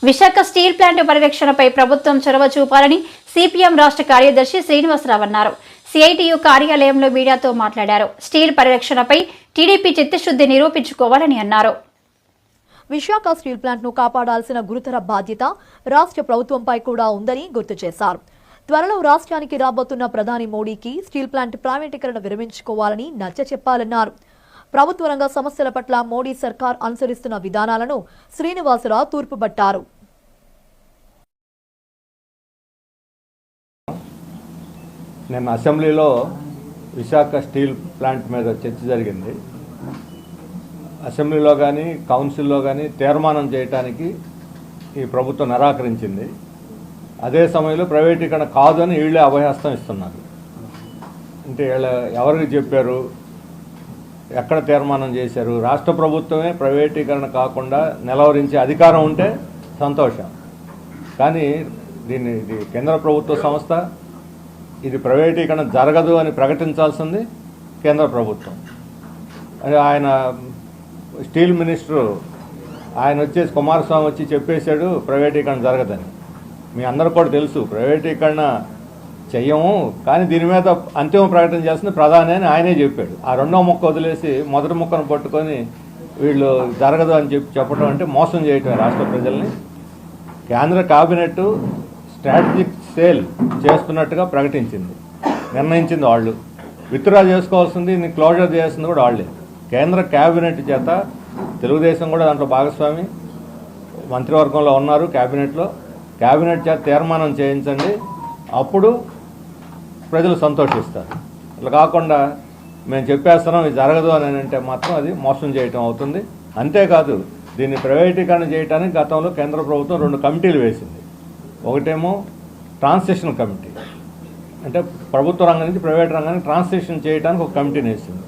Visakha steel plant పరిరక్షణపై ప్రభుత్వం చొరవ చూపాలని సిపిఎం రాష్ట్ర కార్యదర్శి శ్రీనివాసరావు అన్నారు. సిఐటియు కార్యాలయంలో మీడియాతో మాట్లాడారు. స్టీల్ పరిరక్షణపై టీడీపీ చిత్తశుద్ధి నిరూపించుకోవాలని అన్నారు. విశాఖ స్టీల్ ప్లాంట్ ను కాపాడాల్సిన గురుతర బాధ్యత రాష్ట్ర ప్రభుత్వంపై కూడా ఉందని గుర్తు చేశారు. త్వరలో రాష్ట్రానికి రాబోతున్న ప్రధాని మోడీకి స్టీల్ ప్లాంట్ ప్రైవేటీకరణ విరమించుకోవాలని నచ్చచెప్పాలన్నారు. ప్రభుత్వ రంగ సమస్యల పట్ల మోడీ సర్కార్ అనుసరిస్తున్న విధానాలను శ్రీనివాసరావు తూర్పుపట్టారు. నిన్న అసెంబ్లీలో విశాఖ స్టీల్ ప్లాంట్ మీద చర్చ జరిగింది. అసెంబ్లీలో కానీ కౌన్సిల్లో కానీ తీర్మానం చేయడానికి ఈ ప్రభుత్వం నిరాకరించింది. అదే సమయంలో ప్రైవేటీకరణ కాదు అని వీళ్ళే అభయహస్తం ఇస్తున్నారు. అంటే వీళ్ళ ఎవరికి చెప్పారు, ఎక్కడ తీర్మానం చేశారు? రాష్ట్ర ప్రభుత్వమే ప్రైవేటీకరణ కాకుండా నిలవరించే అధికారం ఉంటే సంతోషం. కానీ ఇది కేంద్ర ప్రభుత్వ సంస్థ, ఇది ప్రైవేటీకరణ జరగదు అని ప్రకటించాల్సింది కేంద్ర ప్రభుత్వం. ఆయన స్టీల్ మినిస్టరు ఆయన వచ్చేసి కుమారస్వామి వచ్చి చెప్పేశాడు ప్రైవేటీకరణ జరగదని. మీ అందరూ కూడా తెలుసు ప్రైవేటీకరణ చెయ్యము, కానీ దీని మీద అంతిమ ప్రకటన చేస్తుంది ప్రధాని అని ఆయనే చెప్పాడు. ఆ రెండో ముక్క వదిలేసి మొదటి ముక్కను పట్టుకొని వీళ్ళు జరగదు అని చెప్పడం అంటే మోసం చేయటమే రాష్ట్ర ప్రజల్ని. కేంద్ర కేబినెట్ స్ట్రాటజిక్ సేల్ చేస్తున్నట్టుగా ప్రకటించింది, నిర్ణయించింది వాళ్ళు. విత్డ్రా చేసుకోవాల్సింది, క్లోజర్ చేయాల్సింది కూడా వాళ్ళే. కేంద్ర కేబినెట్ చేత తెలుగుదేశం కూడా దాంట్లో భాగస్వామి, మంత్రివర్గంలో ఉన్నారు. కేబినెట్ చేత తీర్మానం చేయించండి, అప్పుడు ప్రజలు సంతోషిస్తారు. ఇట్లా కాకుండా మేము చెప్పేస్తున్నాం ఇది జరగదు అని అంటే మాత్రం అది మోసం చేయటం అవుతుంది. అంతేకాదు దీన్ని ప్రైవేటీకరణ చేయడానికి గతంలో కేంద్ర ప్రభుత్వం 2 కమిటీలు వేసింది. ఒకటేమో ట్రాన్సిషన్ కమిటీ, అంటే ప్రభుత్వ రంగం నుంచి ప్రైవేట్ రంగానికి ట్రాన్సిషన్ చేయడానికి ఒక కమిటీని వేసింది.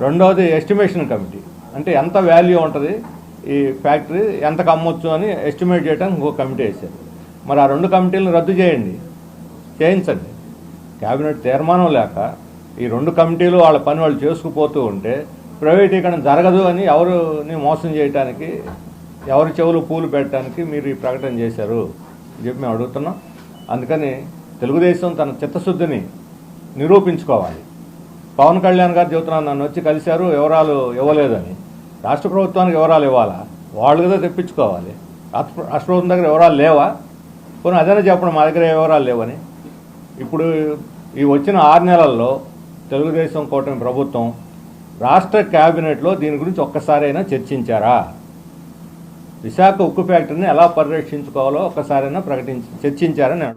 రెండవది ఎస్టిమేషన్ కమిటీ, అంటే ఎంత వాల్యూ ఉంటుంది ఈ ఫ్యాక్టరీ, ఎంతకు అమ్మొచ్చు అని ఎస్టిమేట్ చేయడానికి ఇంకో కమిటీ వేశారు. మరి ఆ 2 కమిటీలను రద్దు చేయించండి. కేబినెట్ తీర్మానం లేక ఈ 2 కమిటీలు వాళ్ళ పని వాళ్ళు చేసుకుపోతూ ఉంటే ప్రైవేటీకరణ జరగదు అని ఎవరిని మోసం చేయడానికి, ఎవరి చెవులు పూలు పెట్టడానికి మీరు ఈ ప్రకటన చేశారు చెప్పి మేము అడుగుతున్నాం. అందుకని తెలుగుదేశం తన చిత్తశుద్ధిని నిరూపించుకోవాలి. పవన్ కళ్యాణ్ గారు చెబుతున్నారు, నన్ను వచ్చి కలిశారు, వివరాలు ఇవ్వలేదని. రాష్ట్ర ప్రభుత్వానికి వివరాలు ఇవ్వాలా? వాళ్ళు కదా తెప్పించుకోవాలి. రాష్ట్ర ప్రభుత్వం దగ్గర వివరాలు లేవా? పోనీ అదైనా చెప్పడం మా దగ్గర వివరాలు లేవని. ఇప్పుడు ఈ వచ్చిన 6 నెలల్లో తెలుగుదేశం కూటమి ప్రభుత్వం రాష్ట్ర కేబినెట్లో దీని గురించి ఒక్కసారైనా చర్చించారా? విశాఖ ఉక్కు ఫ్యాక్టరీని ఎలా పరిరక్షించుకోవాలో ఒక్కసారైనా చర్చించారని